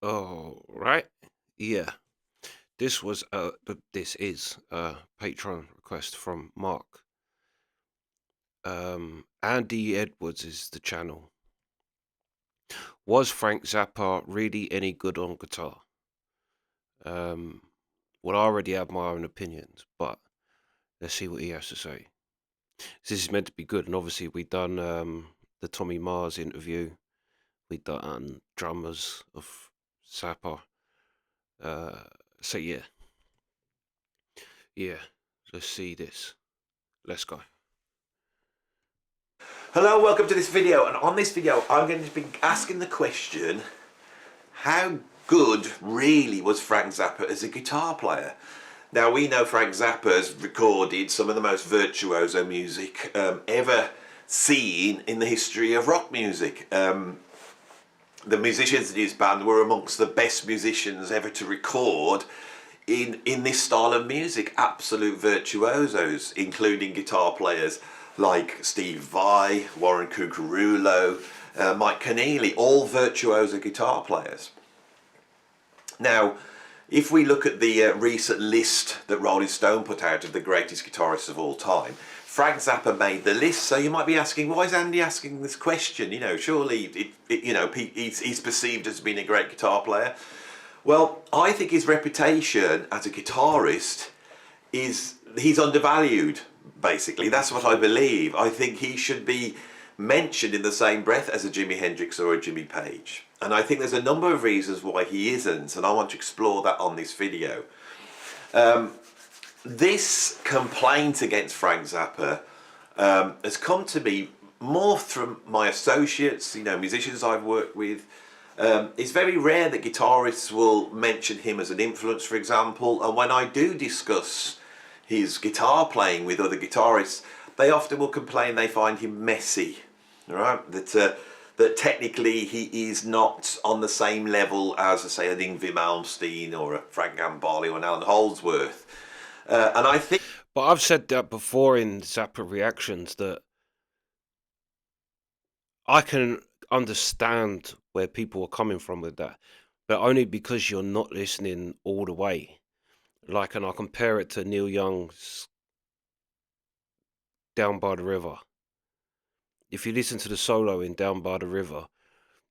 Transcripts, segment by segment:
Oh, right. Yeah. This is a Patreon request from Mark. Andy Edwards is the channel. Was Frank Zappa really any good on guitar? Um, well, I already have my own opinions, but let's see what he has to say. This is meant to be good, and obviously we done the Tommy Mars interview. We done drummers of Zappa. Uh, so yeah. Let's see this. Let's go. Hello, welcome to this video, and on this video I'm going to be asking the question, how good really was Frank Zappa as a guitar player? Now, we know Frank Zappa's recorded some of the most virtuoso music ever seen in the history of rock music. The musicians in his band were amongst the best musicians ever to record in this style of music, absolute virtuosos, including guitar players like Steve Vai, Warren Cucurullo, Mike Keneally, all virtuoso guitar players. Now, if we look at the recent list that Rolling Stone put out of the greatest guitarists of all time, Frank Zappa made the list. So you might be asking, why is Andy asking this question? You know, surely he's perceived as being a great guitar player. Well, I think his reputation as a guitarist he's undervalued, basically. That's what I believe. I think he should be mentioned in the same breath as a Jimi Hendrix or a Jimmy Page. And I think there's a number of reasons why he isn't, and I want to explore that on this video. This complaint against Frank Zappa has come to me more from my associates, musicians I've worked with. It's very rare that guitarists will mention him as an influence, for example, and when I do discuss his guitar playing with other guitarists, they often will complain they find him messy, right? That technically he is not on the same level as, say, an Yngwie Malmsteen or a Frank Gambale or an Alan Holdsworth. And I think... But I've said that before in Zappa reactions, that I can understand where people are coming from with that, but only because you're not listening all the way. Like, and I compare it to Neil Young's Down by the River. If you listen to the solo in Down by the River,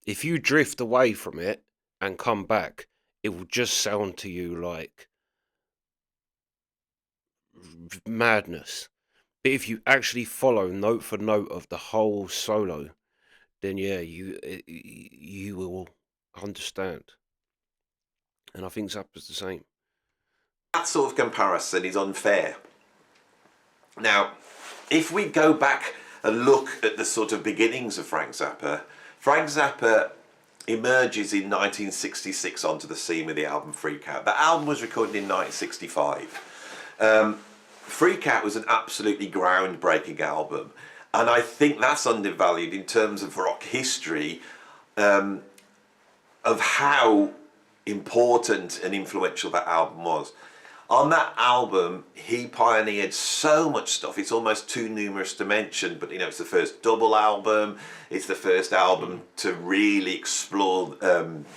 if you drift away from it and come back, it will just sound to you like madness. But if you actually follow note for note of the whole solo, then yeah, you will understand. And I think Zappa's the same. That sort of comparison is unfair. Now, if we go back and look at the sort of beginnings of Frank Zappa emerges in 1966 onto the scene with the album Freak Out. That album was recorded in 1965. Freak Out was an absolutely groundbreaking album, and I think that's undervalued in terms of rock history, of how important and influential that album was. On that album, he pioneered so much stuff. It's almost too numerous to mention, but it's the first double album. It's the first album to really explore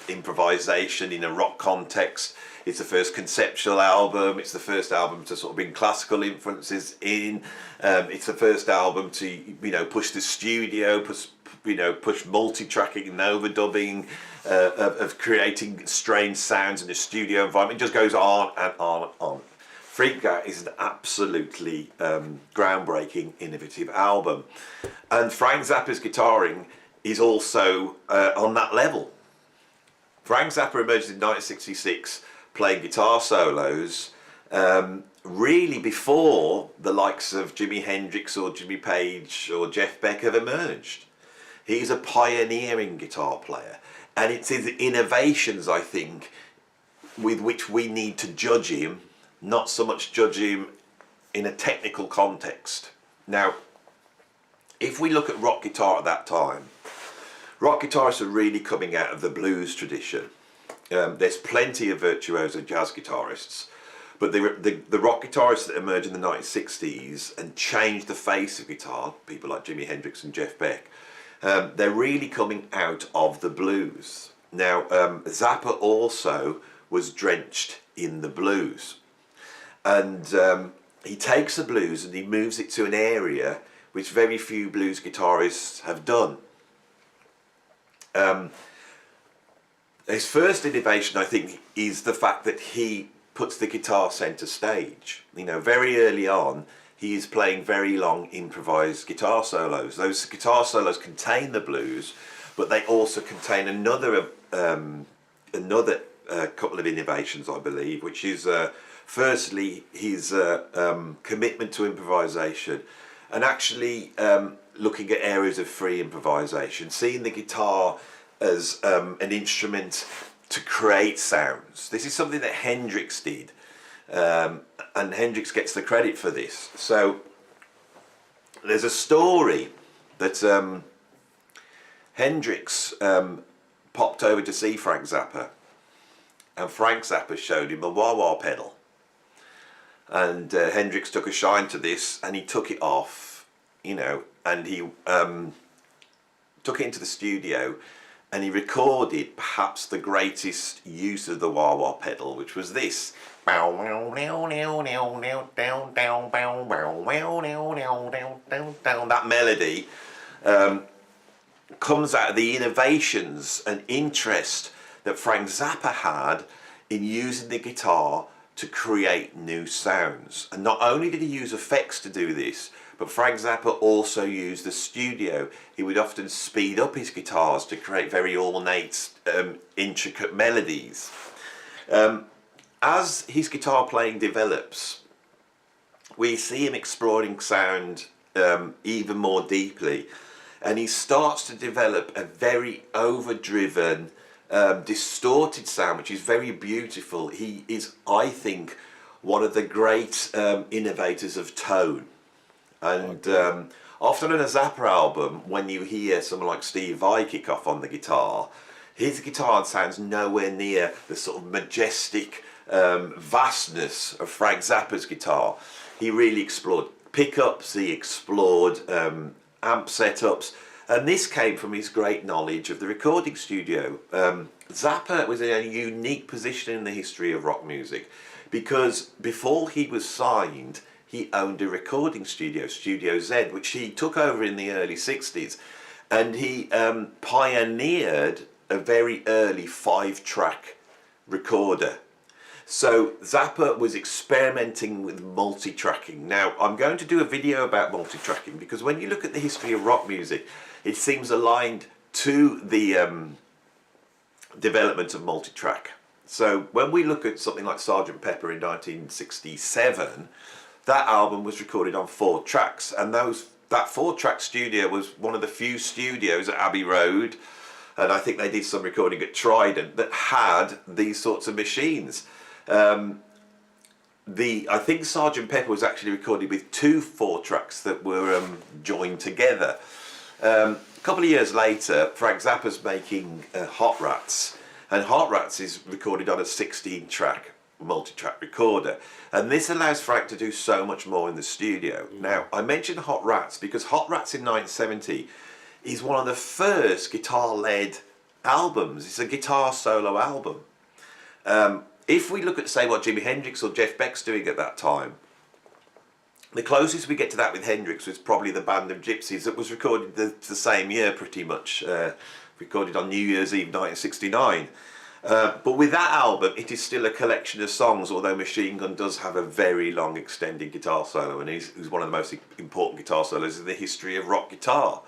improvisation in a rock context. It's the first conceptual album. It's the first album to sort of bring classical influences in. It's the first album to push the studio, push multi-tracking and overdubbing, of creating strange sounds in a studio environment. It just goes on and on and on. Freak Out is an absolutely groundbreaking, innovative album. And Frank Zappa's guitaring is also on that level. Frank Zappa emerged in 1966 playing guitar solos, really before the likes of Jimi Hendrix or Jimmy Page or Jeff Beck have emerged. He's a pioneering guitar player, and it's his innovations, I think, with which we need to judge him, not so much judge him in a technical context. Now, if we look at rock guitar at that time, rock guitarists are really coming out of the blues tradition. There's plenty of virtuoso jazz guitarists, but the rock guitarists that emerged in the 1960s and changed the face of guitar, people like Jimi Hendrix and Jeff Beck, they're really coming out of the blues. Now, Zappa also was drenched in the blues. And he takes the blues and he moves it to an area which very few blues guitarists have done. His first innovation, I think, is the fact that he puts the guitar centre stage. You know, very early on, he is playing very long improvised guitar solos. Those guitar solos contain the blues, but they also contain another couple of innovations, I believe, which is firstly his commitment to improvisation, and actually looking at areas of free improvisation, seeing the guitar as an instrument to create sounds. This is something that Hendrix did, and Hendrix gets the credit for this. So there's a story that Hendrix popped over to see Frank Zappa, and Frank Zappa showed him a wah-wah pedal, and Hendrix took a shine to this, and he took it off, you know, and he took it into the studio, and he recorded perhaps the greatest use of the wah-wah pedal, which was this. That melody comes out of the innovations and interest that Frank Zappa had in using the guitar to create new sounds. And not only did he use effects to do this, but Frank Zappa also used the studio. He would often speed up his guitars to create very ornate, intricate melodies. As his guitar playing develops, we see him exploring sound even more deeply, and he starts to develop a very overdriven, distorted sound, which is very beautiful. He is, I think, one of the great innovators of tone. And often on a Zappa album, when you hear someone like Steve Vai kick off on the guitar, his guitar sounds nowhere near the sort of majestic vastness of Frank Zappa's guitar. He really explored pickups, he explored amp setups, and this came from his great knowledge of the recording studio. Zappa was in a unique position in the history of rock music, because before he was signed, he owned a recording studio, Studio Z, which he took over in the early 60s, and he pioneered a very early 5-track recorder. So Zappa was experimenting with multi-tracking. Now, I'm going to do a video about multi-tracking, because when you look at the history of rock music, it seems aligned to the development of multi-track. So when we look at something like Sgt. Pepper in 1967, that album was recorded on 4 tracks, and that 4-track studio was one of the few studios at Abbey Road, and I think they did some recording at Trident, that had these sorts of machines. I think Sgt. Pepper was actually recorded with 2 4-tracks that were joined together. A couple of years later, Frank Zappa's making Hot Rats, and Hot Rats is recorded on a 16-track multi-track recorder, and this allows Frank to do so much more in the studio. Now, I mentioned Hot Rats because Hot Rats in 1970 is one of the first guitar-led albums. It's a guitar solo album. If we look at, say, what Jimi Hendrix or Jeff Beck's doing at that time, the closest we get to that with Hendrix was probably the Band of Gypsies, that was recorded the same year pretty much, recorded on New Year's Eve 1969. But with that album, it is still a collection of songs, although Machine Gun does have a very long extended guitar solo, and he's one of the most important guitar solos in the history of rock guitar.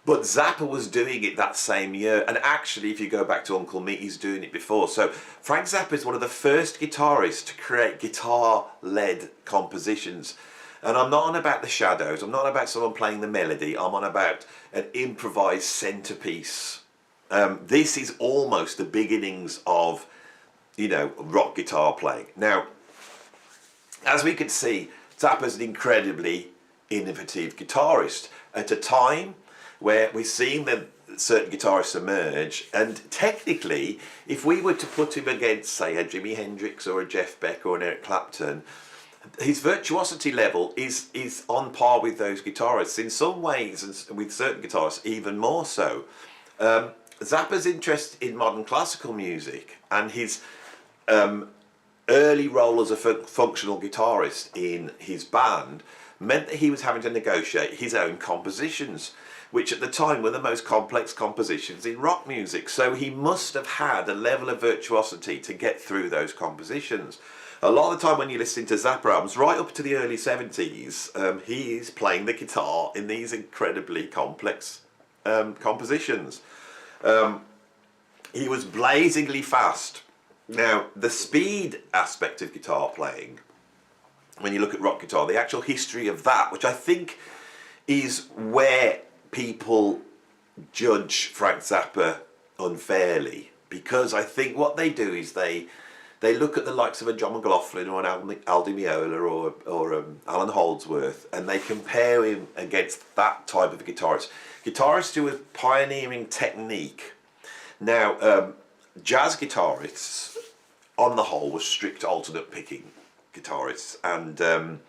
But Zappa was doing it that same year, and actually if you go back to Uncle Meat, he's doing it before. So Frank Zappa is one of the first guitarists to create guitar-led compositions. And I'm not on about the shadows, I'm not about someone playing the melody, I'm on about an improvised centerpiece. This is almost the beginnings of, you know, rock guitar playing. Now, as we can see, Zappa's an incredibly innovative guitarist at a time where we're seeing that certain guitarists emerge, and technically, if we were to put him against, say, a Jimi Hendrix or a Jeff Beck or an Eric Clapton, his virtuosity level is on par with those guitarists. In some ways, and with certain guitarists, even more so. Zappa's interest in modern classical music and his early role as a functional guitarist in his band meant that he was having to negotiate his own compositions, which at the time were the most complex compositions in rock music. So he must have had a level of virtuosity to get through those compositions. A lot of the time when you listen to Zappa albums, right up to the early 70s, he is playing the guitar in these incredibly complex compositions. He was blazingly fast. Now, the speed aspect of guitar playing, when you look at rock guitar, the actual history of that, which I think is where people judge Frank Zappa unfairly, because I think what they do is they look at the likes of a John McLaughlin or an Al Di Meola or Alan Holdsworth, and they compare him against that type of guitarist. Guitarists who are pioneering technique. Now, jazz guitarists, on the whole, were strict alternate picking guitarists, and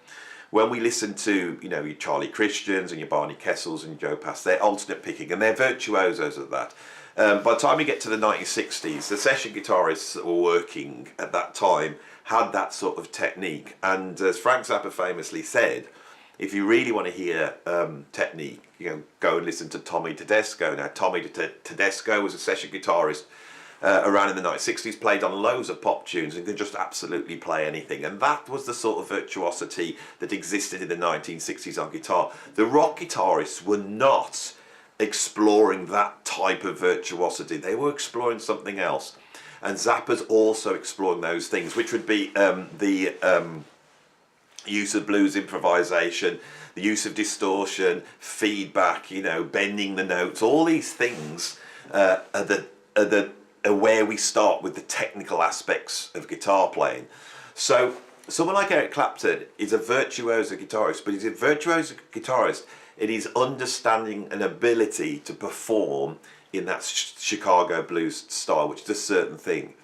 when we listen to, you know, your Charlie Christians and your Barney Kessels and your Joe Pass, they're alternate picking and they're virtuosos at that. By the time we get to the 1960s, the session guitarists that were working at that time had that sort of technique, and as Frank Zappa famously said, if you really want to hear technique, you know, go and listen to Tommy Tedesco. Now, Tommy Tedesco was a session guitarist around in the 1960s, played on loads of pop tunes and could just absolutely play anything. And that was the sort of virtuosity that existed in the 1960s on guitar. The rock guitarists were not exploring that type of virtuosity. They were exploring something else. And Zappa's also exploring those things, which would be the use of blues improvisation, the use of distortion, feedback, you know, bending the notes. All these things are where we start with the technical aspects of guitar playing. So someone like Eric Clapton is a virtuoso guitarist, but he's a virtuoso guitarist in his understanding and ability to perform in that Chicago blues style, which is a certain thing.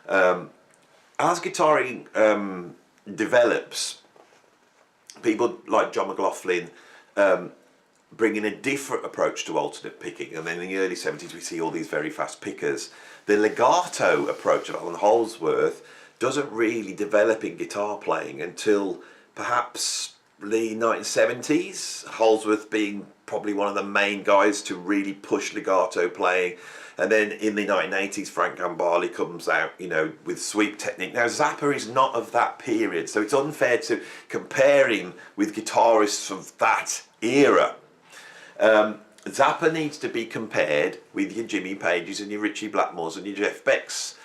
As guitaring develops, people like John McLaughlin bring in a different approach to alternate picking, and then in the early 70s we see all these very fast pickers. The legato approach of Alan Holdsworth doesn't really develop in guitar playing until perhaps the 1970s, Holdsworth being probably one of the main guys to really push legato playing. And then in the 1980s, Frank Gambale comes out, you know, with sweep technique. Now, Zappa is not of that period, so it's unfair to compare him with guitarists of that era. Zappa needs to be compared with your Jimmy Pages and your Ritchie Blackmores and your Jeff Becks.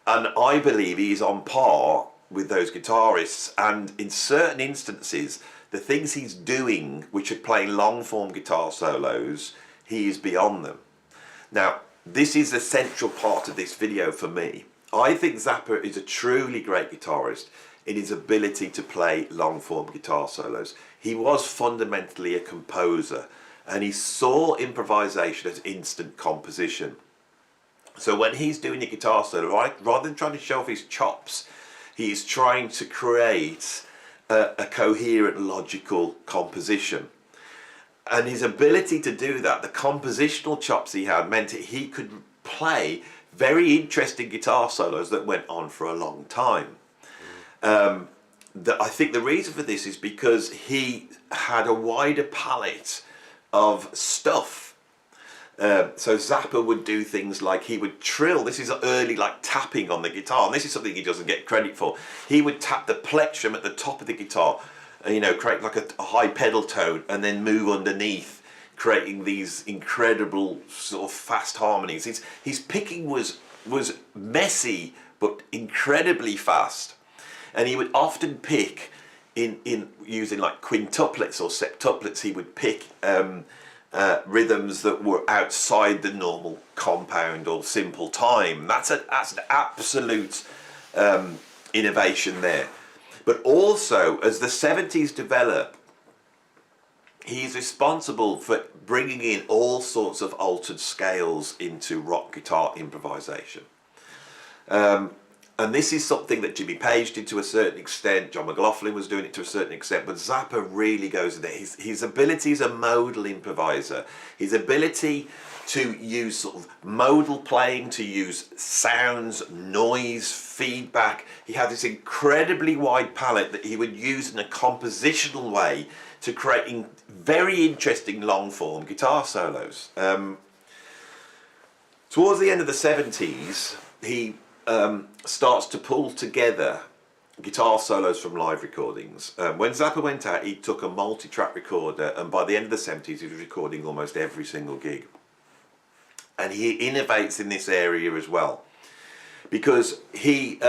And I believe he's on par with those guitarists. And in certain instances, the things he's doing, which are playing long-form guitar solos, he is beyond them. Now, this is the central part of this video for me. I think Zappa is a truly great guitarist in his ability to play long-form guitar solos. He was fundamentally a composer, and he saw improvisation as instant composition. So when he's doing a guitar solo, right, rather than trying to show off his chops, he's trying to create a coherent, logical composition. And his ability to do that, the compositional chops he had, meant that he could play very interesting guitar solos that went on for a long time. I think the reason for this is because he had a wider palette of stuff. So Zappa would do things like he would trill. This is early, like tapping on the guitar, and this is something he doesn't get credit for. He would tap the plectrum at the top of the guitar, you know, create like a high pedal tone, and then move underneath, creating these incredible sort of fast harmonies. His picking was messy but incredibly fast, and he would often pick in using like quintuplets or septuplets. He would pick rhythms that were outside the normal compound or simple time. That's an absolute innovation there. But also, as the 70s develop, he's responsible for bringing in all sorts of altered scales into rock guitar improvisation. And this is something that Jimmy Page did to a certain extent. John McLaughlin was doing it to a certain extent, but Zappa really goes in there. His ability as a modal improviser, his ability to use sort of modal playing, to use sounds, noise, feedback. He had this incredibly wide palette that he would use in a compositional way to create very interesting long form guitar solos. Towards the end of the 70s, he starts to pull together guitar solos from live recordings. When Zappa went out, he took a multi-track recorder, and by the end of the 70s, he was recording almost every single gig. And he innovates in this area as well, because he,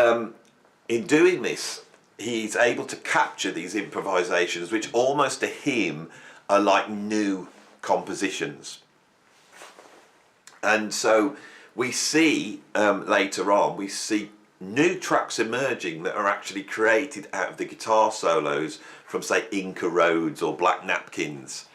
in doing this, he's able to capture these improvisations, which almost to him are like new compositions. And so we see later on, we see new tracks emerging that are actually created out of the guitar solos from, say, Inca Roads or Black Napkins.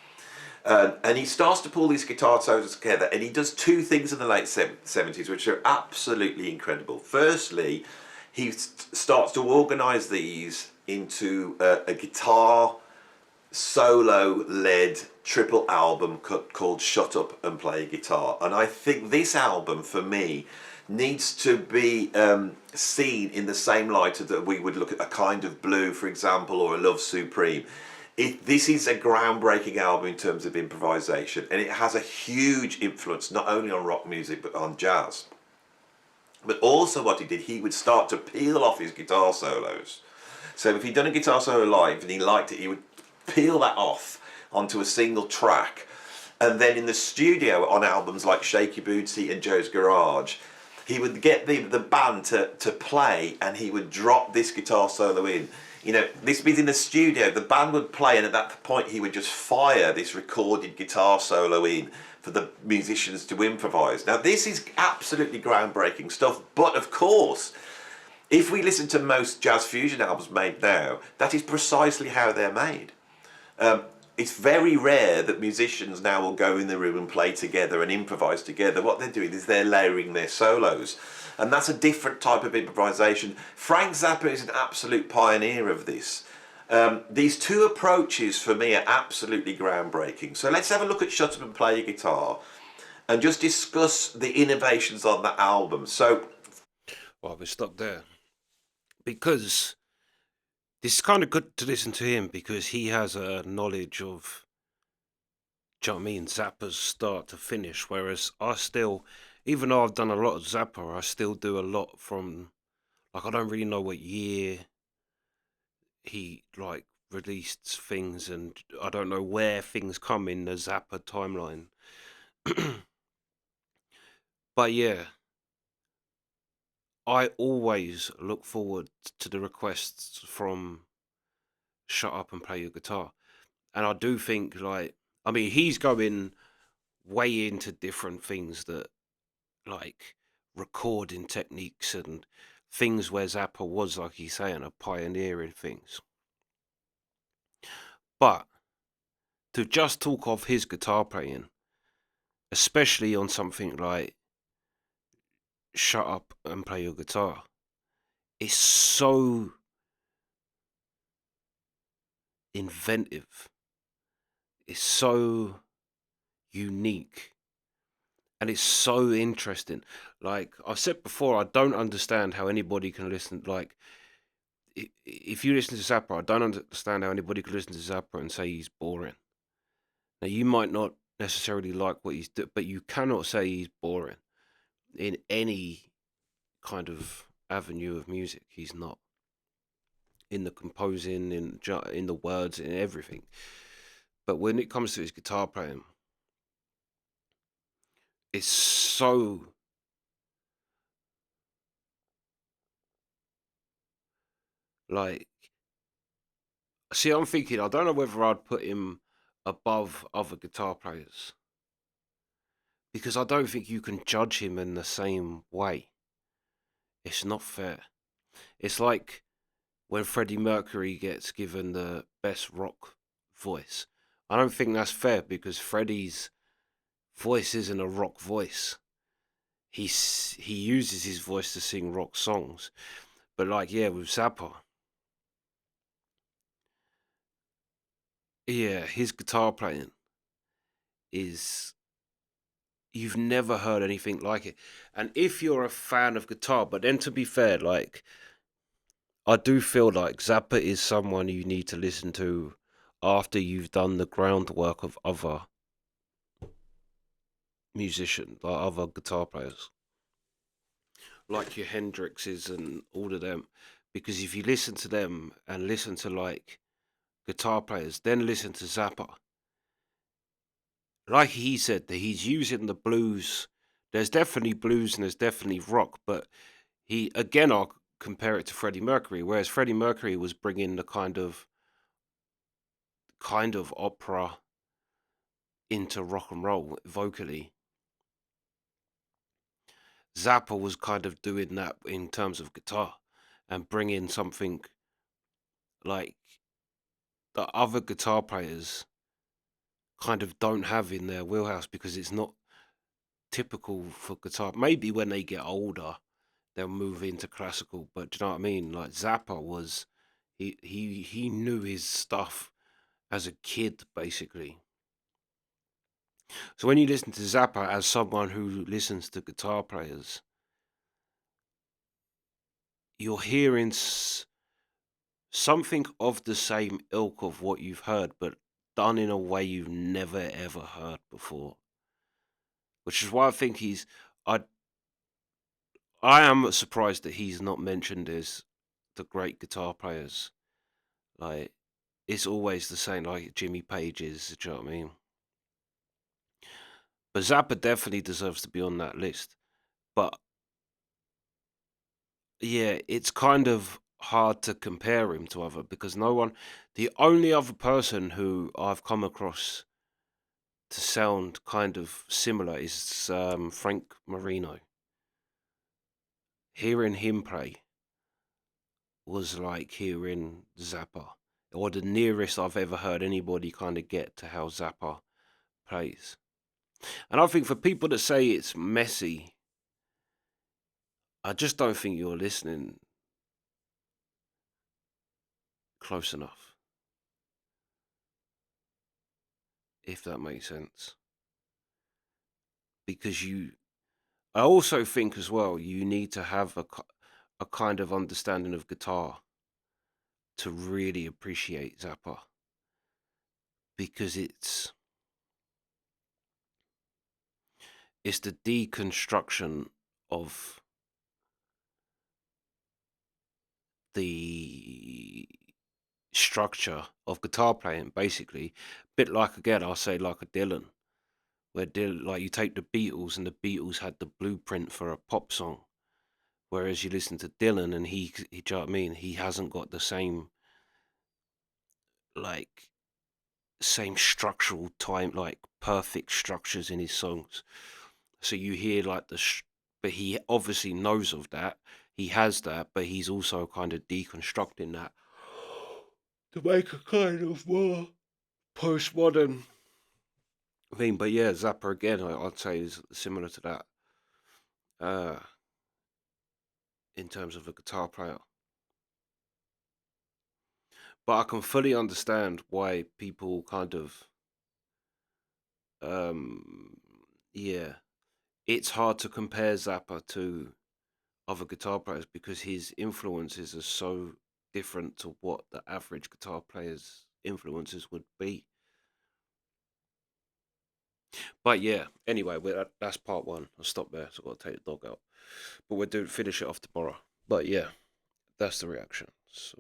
And he starts to pull these guitar solos together, and he does two things in the late 70s which are absolutely incredible. Firstly, he starts to organise these into a guitar solo-led triple album called Shut Up and Play Guitar. And I think this album, for me, needs to be seen in the same light that we would look at A Kind of Blue, for example, or A Love Supreme. This is a groundbreaking album in terms of improvisation, and it has a huge influence not only on rock music but on jazz. But also what he did, he would start to peel off his guitar solos. So if he'd done a guitar solo live and he liked it, he would peel that off onto a single track. And then in the studio on albums like Shaky Bootsy and Joe's Garage, he would get the band to play, and he would drop this guitar solo in. You know, this means in the studio, the band would play, and at that point he would just fire this recorded guitar solo in for the musicians to improvise. Now, this is absolutely groundbreaking stuff, but of course, if we listen to most jazz fusion albums made now, that is precisely how they're made. It's very rare that musicians now will go in the room and play together and improvise together. What they're doing is they're layering their solos. And that's a different type of improvisation. Frank Zappa is an absolute pioneer of this. These two approaches for me are absolutely groundbreaking. So let's have a look at Shut Up and Play Your Guitar and just discuss the innovations on that album. So, well, we stop there, because this is kind of good to listen to him, because he has a knowledge of, do you know what I mean, Zappa's start to finish, whereas I still, even though I've done a lot of Zappa, I still do a lot from, like, I don't really know what year he, like, released things, and I don't know where things come in the Zappa timeline. But yeah, I always look forward to the requests from Shut Up and Play Your Guitar. And I do think, like, I mean, he's going way into different things that, like, recording techniques and things where Zappa was, like he's saying, a pioneer in things. But to just talk of his guitar playing, especially on something like Shut Up and Play Your Guitar, it's so inventive. It's so unique. And it's so interesting. Like I've said before, I don't understand how anybody can listen. Like, if you listen to Zappa, I don't understand how anybody could listen to Zappa and say he's boring. Now, you might not necessarily like what he's doing, but you cannot say he's boring in any kind of avenue of music. He's not. In the composing, in the words, in everything. But when it comes to his guitar playing, it's so like, see, I'm thinking, I don't know whether I'd put him above other guitar players, because I don't think you can judge him in the same way. It's not fair. It's like when Freddie Mercury gets given the best rock voice. I don't think that's fair, because Freddie's voice isn't a rock voice. He uses his voice to sing rock songs. But like, yeah, with Zappa, yeah, his guitar playing is, you've never heard anything like it. And if you're a fan of guitar, but then to be fair, like, I do feel like Zappa is someone you need to listen to after you've done the groundwork of other musicians, like other guitar players, like your Hendrixes and all of them. Because if you listen to them and listen to like guitar players, then listen to Zappa, like he said, that he's using the blues. There's definitely blues and there's definitely rock, but he, again, I'll compare it to Freddie Mercury, whereas Freddie Mercury was bringing the kind of opera into rock and roll vocally. Zappa was kind of doing that in terms of guitar and bringing something like the other guitar players kind of don't have in their wheelhouse, because it's not typical for guitar. Maybe when they get older, they'll move into classical, but do you know what I mean? Like Zappa was, he knew his stuff as a kid, basically. So when you listen to Zappa as someone who listens to guitar players, you're hearing something of the same ilk of what you've heard, but done in a way you've never ever heard before. Which is why I think I I am surprised that he's not mentioned as the great guitar players. Like, it's always the same, like Jimmy Page is. Do you know what I mean? But Zappa definitely deserves to be on that list. But yeah, it's kind of hard to compare him to other, because no one, the only other person who I've come across to sound kind of similar is Frank Marino. Hearing him play was like hearing Zappa, or the nearest I've ever heard anybody kind of get to how Zappa plays. And I think for people that say it's messy, I just don't think you're listening close enough, if that makes sense. Because I also think as well, you need to have a kind of understanding of guitar to really appreciate Zappa, because it's the deconstruction of the structure of guitar playing, basically. Bit like, again, I'll say like a Dylan, where Dylan, like, you take the Beatles, and the Beatles had the blueprint for a pop song, whereas you listen to Dylan and he, do you know what I mean? He hasn't got the same, like, same structural time, like perfect structures in his songs. So you hear like but he obviously knows of that. He has that, but he's also kind of deconstructing that to make a kind of more postmodern thing. But yeah, Zappa again, I'd say is similar to that, uh, in terms of a guitar player. But I can fully understand why people kind of, um, yeah, it's hard to compare Zappa to other guitar players, because his influences are so different to what the average guitar player's influences would be. But yeah, anyway, that's part one. I'll stop there. So I've got to take the dog out. But we'll finish it off tomorrow. But yeah, that's the reaction. So